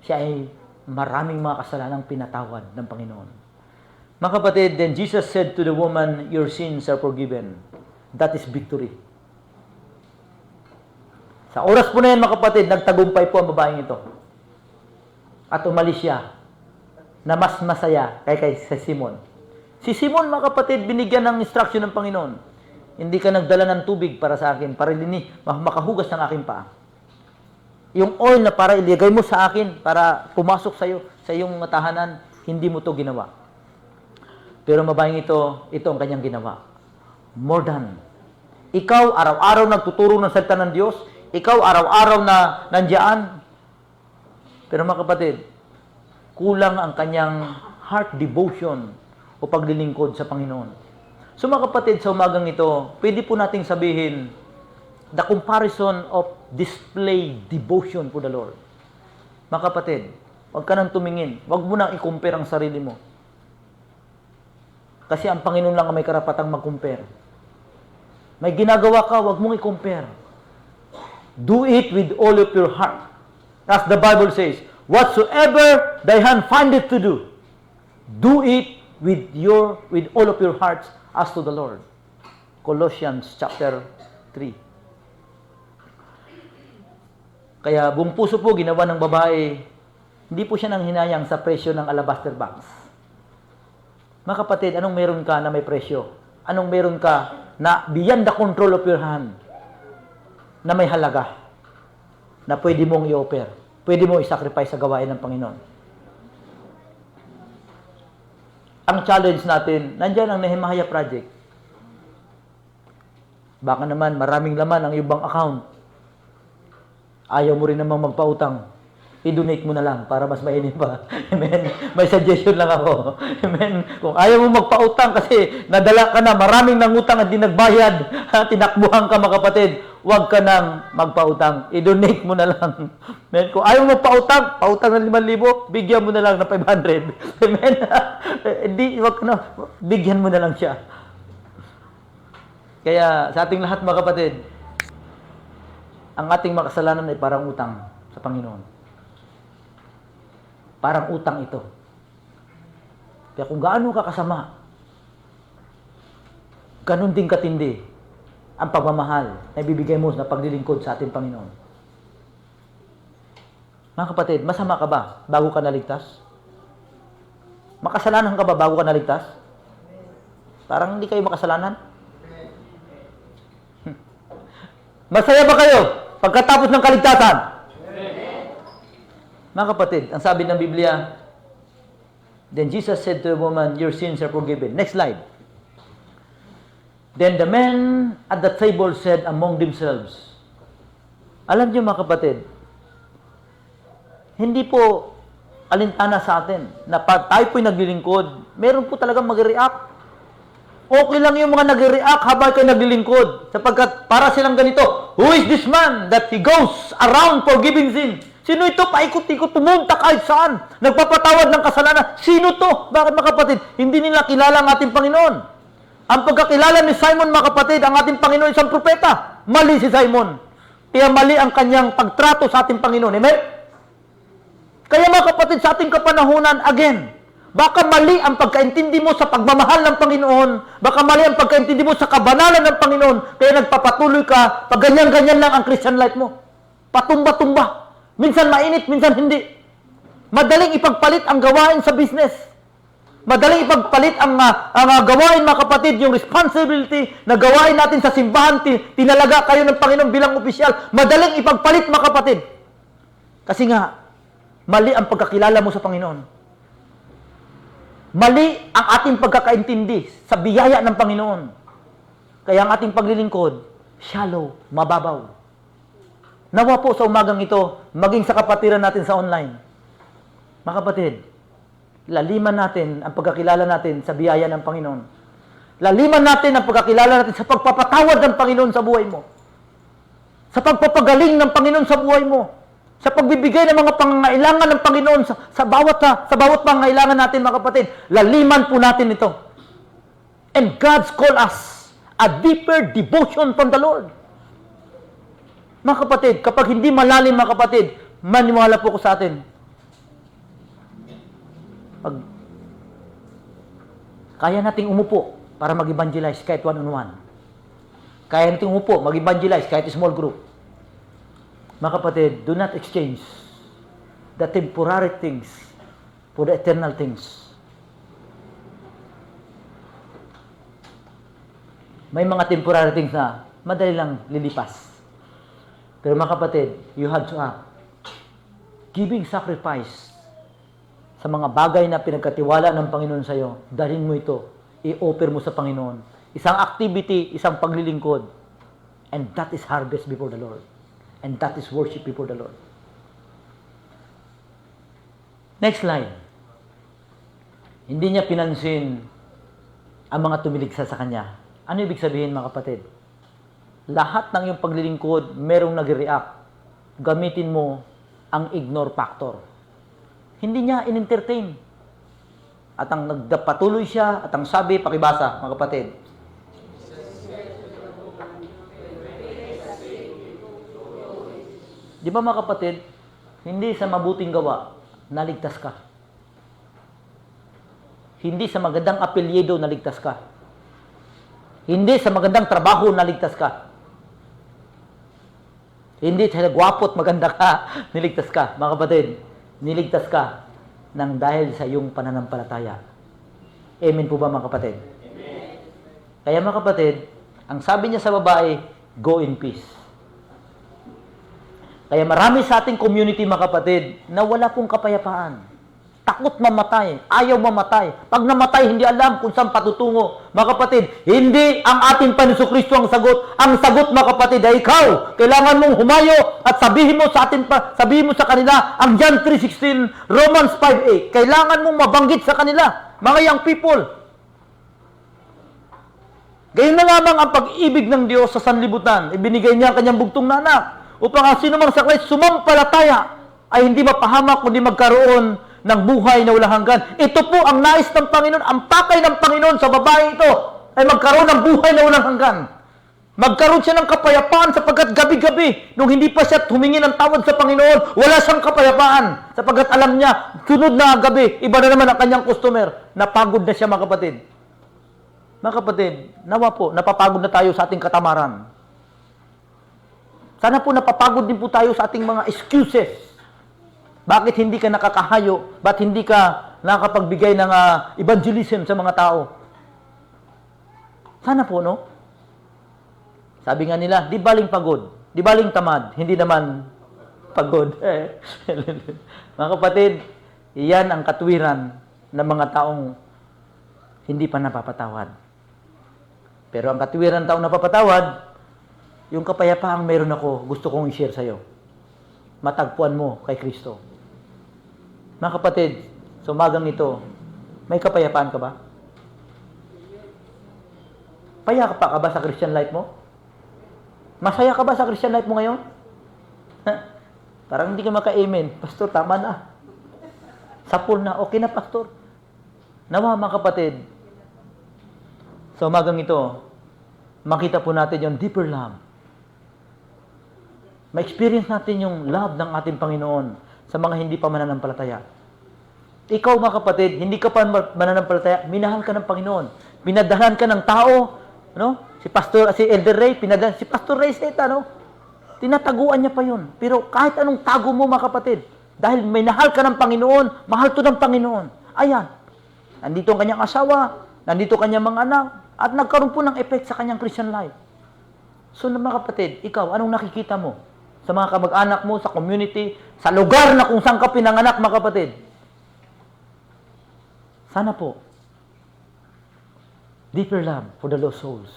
siya ay maraming mga kasalanang pinatawad ng Panginoon. Mga kapatid, then Jesus said to the woman, your sins are forgiven. That is victory. Sa oras po na yan, mga kapatid, nagtagumpay po ang babaeng ito. At umalis siya na mas masaya kay Simon. Si Simon, mga kapatid, binigyan ng instruction ng Panginoon. Hindi ka nagdala ng tubig para sa akin, para makahugas ng aking paa. Yung oil na para iligay mo sa akin, para pumasok sa iyong tahanan, hindi mo to ginawa. Pero mabayang ito ang kanyang ginawa. More than. Ikaw, araw-araw nagtuturo ng salita ng Diyos. Ikaw, araw-araw na nandiyan. Pero mga kapatid, kulang ang kanyang heart devotion o paglilingkod sa Panginoon. So mga kapatid, sa umagang ito, pwede po nating sabihin, the comparison of display devotion for the Lord. Mga kapatid, huwag ka nang tumingin. Huwag mo nang i-compare ang sarili mo. Kasi ang Panginoon lang ang may karapatang mag-compare. May ginagawa ka, huwag mong i-compare. Do it with all of your heart. As the Bible says, whatsoever thy hand findeth to do, do it with all of your hearts as to the Lord. Colossians chapter 3. Kaya buong puso po ginawa ng babae, hindi po siya nang hinayang sa presyo ng alabaster box. Mga kapatid, anong meron ka na may presyo? Anong meron ka na beyond the control of your hand, na may halaga, na pwede mong i-offer, pwede mong i-sacrifice sa gawain ng Panginoon? Ang challenge natin, nandyan ang Nehemiah Project. Baka naman maraming laman ang ibang account. Ayaw mo rin namang magpautang. I-donate mo na lang para mas mainit pa. Amen. May suggestion lang ako. Amen. Kung ayaw mo magpautang kasi nadala ka na, maraming nangutang at di nagbayad, tinakbuhan ka mga kapatid, huwag ka nang magpautang. I-donate mo na lang. Amen. Kung ayaw mo magpautang, pautang ng 5,000, bigyan mo na lang ng 500. Amen. Huwag ka na, bigyan mo na lang siya. Kaya sa ating lahat mga kapatid, ang ating makasalanan ay parang utang sa Panginoon. Parang utang ito. Kaya kung gaano ka kasama, ganun din katindi ang pagmamahal na ibibigay mo na paglilingkod sa ating Panginoon. Mga kapatid, masama ka ba bago ka naligtas? Makasalanan ka ba bago ka naligtas? Parang hindi kayo makasalanan. Masaya ba kayo pagkatapos ng kaligtasan? Mga kapatid, ang sabi ng Biblia, then Jesus said to the woman, your sins are forgiven. Next slide. Then the men at the table said among themselves, Alam niyo mga kapatid, hindi po alintana sa atin na pag tayo po'y naglilingkod, meron po talagang mag-react. Okay lang yung mga nag-react habang kayo naglilingkod. Sapagkat para silang ganito, who is this man that he goes around forgiving sin? Sino ito? Paikot-ikot, pumunta kahit saan. Nagpapatawad ng kasalanan. Sino to? Bakit mga kapatid? Hindi nila kilala ang ating Panginoon. Ang pagkakilala ni Simon mga kapatid, ang ating Panginoon isang propeta. Mali si Simon. Kaya mali ang kanyang pagtrato sa ating Panginoon. Amen? Kaya mga kapatid, sa ating kapanahunan, again, baka mali ang pagkaintindi mo sa pagmamahal ng Panginoon, baka mali ang pagkaintindi mo sa kabanalan ng Panginoon, kaya nagpapatuloy ka, pag ganyan-ganyan lang ang Christian life mo. Patumba-tumba. Minsan mainit, minsan hindi. Madaling ipagpalit ang gawain sa business. Madaling ipagpalit ang gawain, mga kapatid, yung responsibility na gawain natin sa simbahan, tinalaga kayo ng Panginoon bilang opisyal. Madaling ipagpalit, mga kapatid. Kasi nga, mali ang pagkakilala mo sa Panginoon. Mali ang ating pagkakaintindi sa biyaya ng Panginoon. Kaya ang ating paglilingkod, shallow, mababaw. Nawa po sa umagang ito, maging sa kapatiran natin sa online. Mga kapatid, laliman natin ang pagkakilala natin sa biyaya ng Panginoon. Laliman natin ang pagkakilala natin sa pagpapatawad ng Panginoon sa buhay mo. Sa pagpapagaling ng Panginoon sa buhay mo. Sa pagbibigay ng mga pangangailangan ng Panginoon sa bawat pangangailangan natin, mga kapatid. Laliman po natin ito. And God's call us a deeper devotion from the Lord. Mga kapatid, kapag hindi malalim, mga kapatid, maniwala po ko sa atin. Kaya nating umupo para mag-evangelize kahit one-on-one. Kaya nating umupo, mag-evangelize kahit small group. Mga kapatid, do not exchange the temporary things for the eternal things. May mga temporary things na madali lang lilipas. Pero mga kapatid, you have to act. Giving sacrifice sa mga bagay na pinagkatiwala ng Panginoon sa iyo, dalhin mo ito, i-offer mo sa Panginoon. Isang activity, isang paglilingkod. And that is harvest before the Lord. And that is worship before the Lord. Next slide. Hindi niya pinansin ang mga tumiligsa sa kanya. Ano ibig sabihin, mga kapatid? Lahat ng iyong paglilingkod, merong nag-react. Gamitin mo ang ignore factor. Hindi niya in-entertain. At ang nagpatuloy siya, at ang sabi, pakibasa, mga kapatid. Di ba mga kapatid, hindi sa mabuting gawa, naligtas ka. Hindi sa magandang apelyido, naligtas ka. Hindi sa magandang trabaho, naligtas ka. Hindi sa gwapo't maganda ka, niligtas ka. Mga kapatid, niligtas ka nang dahil sa iyong pananampalataya. Amen po ba, mga kapatid? Amen. Kaya mga kapatid, ang sabi niya sa babae, go in peace. Kaya marami sa ating community, mga kapatid, na wala pong kapayapaan. Takot mamatay, ayaw mamatay. Pag namatay, hindi alam kung saan patutungo. Mga kapatid, hindi ang ating Panginoon Kristo ang sagot. Ang sagot, mga kapatid, ay ikaw. Kailangan mong humayo at sabihin mo sa kanila ang John 3:16, Romans 5:8. Kailangan mong mabanggit sa kanila, mga young people. Gayon na lamang ang pag-ibig ng Diyos sa sanlibutan. Ibinigay niya ang kanyang bugtong na anak upang ang sino mang sa Christ sumampalataya ay hindi mapahamak kundi magkaroon ng buhay na walang hanggan. Ito po ang nais ng Panginoon, ang pakay ng Panginoon sa babae ito ay magkaroon ng buhay na walang hanggan. Magkaroon siya ng kapayapaan sapagkat gabi-gabi, nung hindi pa siya humingi ng tawad sa Panginoon, wala siyang kapayapaan sapagkat alam niya, sunod na gabi, iba na naman ang kanyang customer. Napagod na siya, mga kapatid. Mga kapatid, nawa po, napapagod na tayo sa ating katamaran. Sana po napapagod din po tayo sa ating mga excuses. Bakit hindi ka nakakahayo? Bakit hindi ka nakapagbigay ng evangelism sa mga tao? Sana po, no? Sabi nga nila, di baling pagod, di baling tamad, hindi naman pagod. Mga kapatid, iyan ang katwiran ng mga taong hindi pa napapatawad. Pero ang katwiran ng taong napapatawad, yung kapayapaang meron ako, gusto kong i-share sa'yo. Matagpuan mo kay Kristo. Mga kapatid, sa umagang ito, may kapayapaan ka ba? Payapa ka ba sa Christian life mo? Masaya ka ba sa Christian life mo ngayon? Parang hindi ka maka-amen. Pastor, tama na. Sapul na. Okay na, Pastor. Nawa, mga kapatid, sa umagang ito, makita po natin yung deeper love. Ma-experience natin yung love ng ating Panginoon sa mga hindi pa mananampalataya. Ikaw, mga kapatid, hindi ka pa mananampalataya, minahal ka ng Panginoon. Pinadalan ka ng tao, no? Si Elder Ray, pinadalan, si Pastor Ray Zeta, no? Tinataguan niya pa yun. Pero kahit anong tago mo, mga kapatid, dahil minahal ka ng Panginoon, mahal to ng Panginoon. Ayan, nandito ang kanyang asawa, nandito ang kanyang mga anak, at nagkaroon po ng effect sa kanyang Christian life. So, mga kapatid, ikaw, anong nakikita mo? Sa mga kamag-anak mo, sa community, sa lugar na kung saan ka pinanganak, mga kapatid. Sana po, deeper love for the lost souls.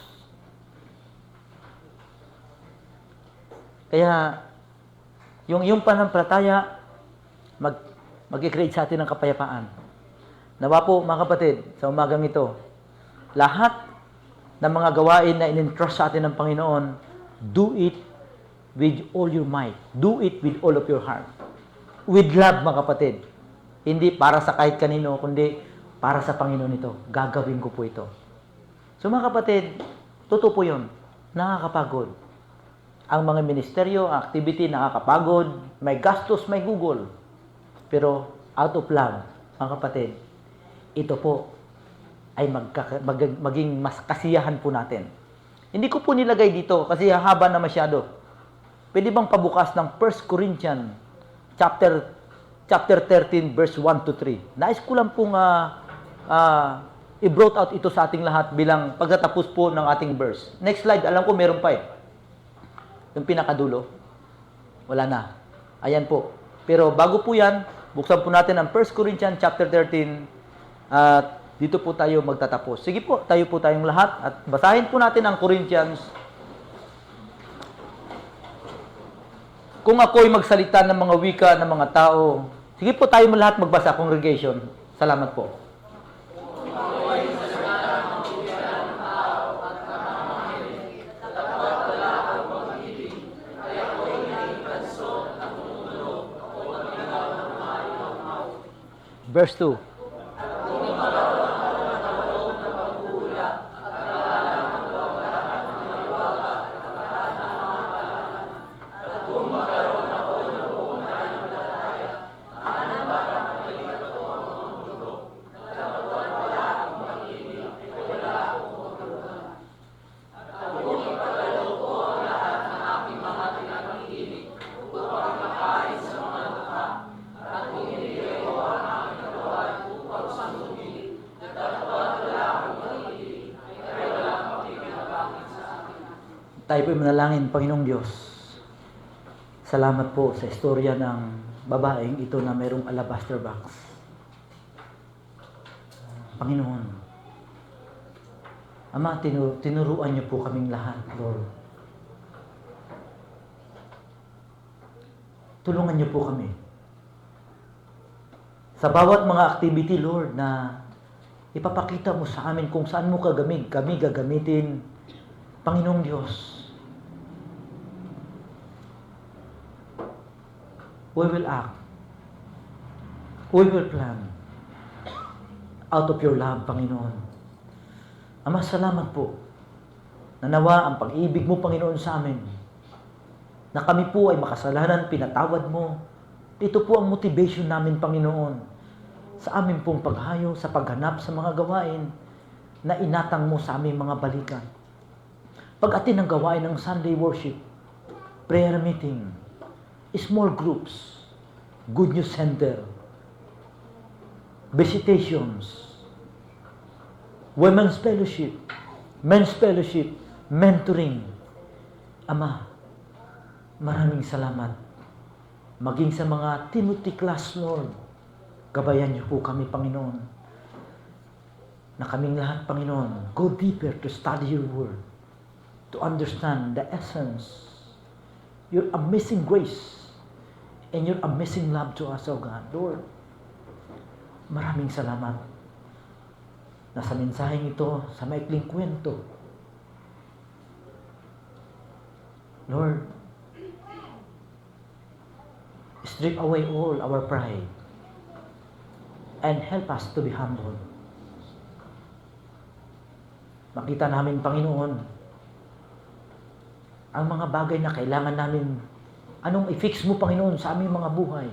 Kaya, yung panampalataya, mag-create sa atin ng kapayapaan. Nawa po, mga kapatid, sa umagang ito, lahat ng mga gawain na in-entrust sa atin ng Panginoon, do it with all your might. Do it with all of your heart. With love, mga kapatid. Hindi para sa kahit kanino, kundi para sa Panginoon ito. Gagawin ko po ito. So, mga kapatid, totoo po yun. Nakakapagod. Ang mga ministeryo, activity, nakakapagod. May gastos, may gugol. Pero, out of love, mga kapatid, ito po ay maging mas kasiyahan po natin. Hindi ko po nilagay dito kasi haba na masyado. Pwede bang pabukas ng 1 Corinthians chapter 13 verse 1 to 3. Nais ko lang pong i-brought out ito sa ating lahat bilang pagtatapos po ng ating verse. Next slide, alam ko meron pa eh. Yung pinakadulo. Wala na. Ayan po. Pero bago po yan, buksan po natin ang 1 Corinthians chapter 13 at dito po tayo magtatapos. Sige po, tayo po tayong lahat at basahin po natin ang Corinthians. Kung ako'y magsalita ng mga wika ng mga tao, sige po tayo mo lahat magbasa, congregation. Salamat po. Verse 2. Tayo po'y manalangin, Panginoong Diyos. Salamat po sa istorya ng babaeng ito na mayroong alabaster box. Panginoon, Ama, tinuruan niyo po kaming lahat, Lord. Tulungan niyo po kami. Sa bawat mga activity, Lord, na ipapakita mo sa amin kung saan mo kami gagamitin, Panginoong Diyos. We will act. We will plan. Out of your love, Panginoon. Ama, salamat po. Nanawa ang pag-ibig mo, Panginoon, sa amin. Na kami po ay makasalanan, pinatawad mo. Ito po ang motivation namin, Panginoon. Sa amin pong paghayo, sa paghanap sa mga gawain na inatang mo sa aming mga balikan. Pag-atin ang gawain ng Sunday worship, prayer meeting, small groups, good news center, visitations, women's fellowship, men's fellowship, mentoring. Ama, maraming salamat. Maging sa mga Timothy class, Lord, gabayan niyo po kami, Panginoon. Na kaming lahat, Panginoon, go deeper to study your word, to understand the essence, your amazing grace, and your amazing love to us, O God. Lord, maraming salamat na sa mensaheng ito, sa maikling kwento, Lord, strip away all our pride and help us to be humble. Makita namin, Panginoon, ang mga bagay na kailangan namin, anong i-fix mo, Panginoon, sa aming mga buhay.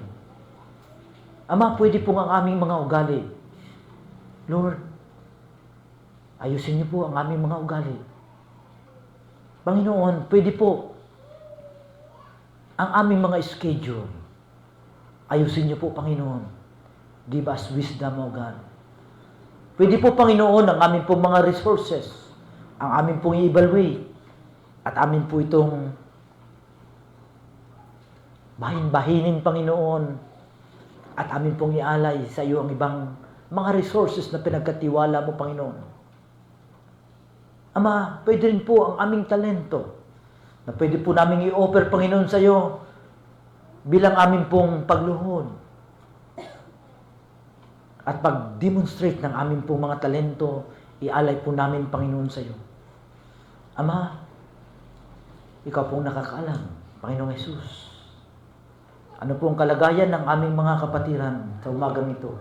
Ama, pwede po ang aming mga ugali. Lord, ayusin niyo po ang aming mga ugali. Panginoon, pwede po ang aming mga schedule. Ayusin niyo po, Panginoon. Give us wisdom, O God. Pwede po, Panginoon, ang aming pong mga resources, ang aming pong i-evaluate, at amin po itong bahin-bahinin, Panginoon, at amin pong ialay sa iyo ang ibang mga resources na pinagkatiwala mo, Panginoon. Ama, pwede rin po ang aming talento na pwede po namin i-offer, Panginoon, sa iyo bilang amin pong pagluhod at pag-demonstrate ng amin pong mga talento, ialay po namin, Panginoon, sa iyo. Ama, ikaw pong nakakaalam, Panginoong Jesus. Ano pong kalagayan ng aming mga kapatiran sa umagang ito?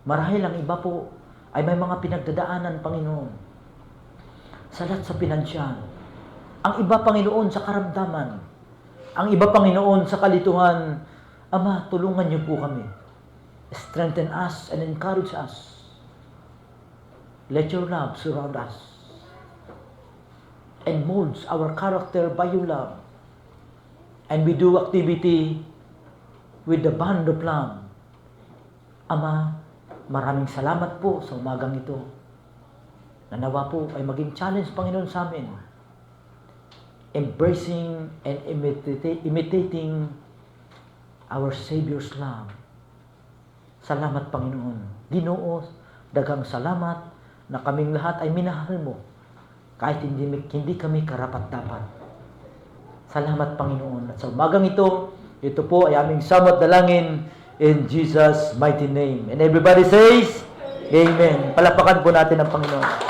Marahil ang iba po ay may mga pinagdadaanan, Panginoon, salat sa pinansyal. Ang iba, Panginoon, sa karamdaman. Ang iba, Panginoon, sa kalituhan. Ama, tulungan niyo po kami. Strengthen us and encourage us. Let your love surround us and molds our character by your love. And we do activity with the bond of love. Ama, maraming salamat po sa umagang ito. Nanawa po ay maging challenge, Panginoon, sa amin. Embracing and imitating our Savior's love. Salamat, Panginoon. Ginoo, daghang salamat na kaming lahat ay minahal mo kahit hindi kami karapat-dapat. Salamat, Panginoon. At sa umagang ito po ay aming samot dalangin in Jesus' mighty name. And everybody says, Amen. Palapakan po natin ang Panginoon.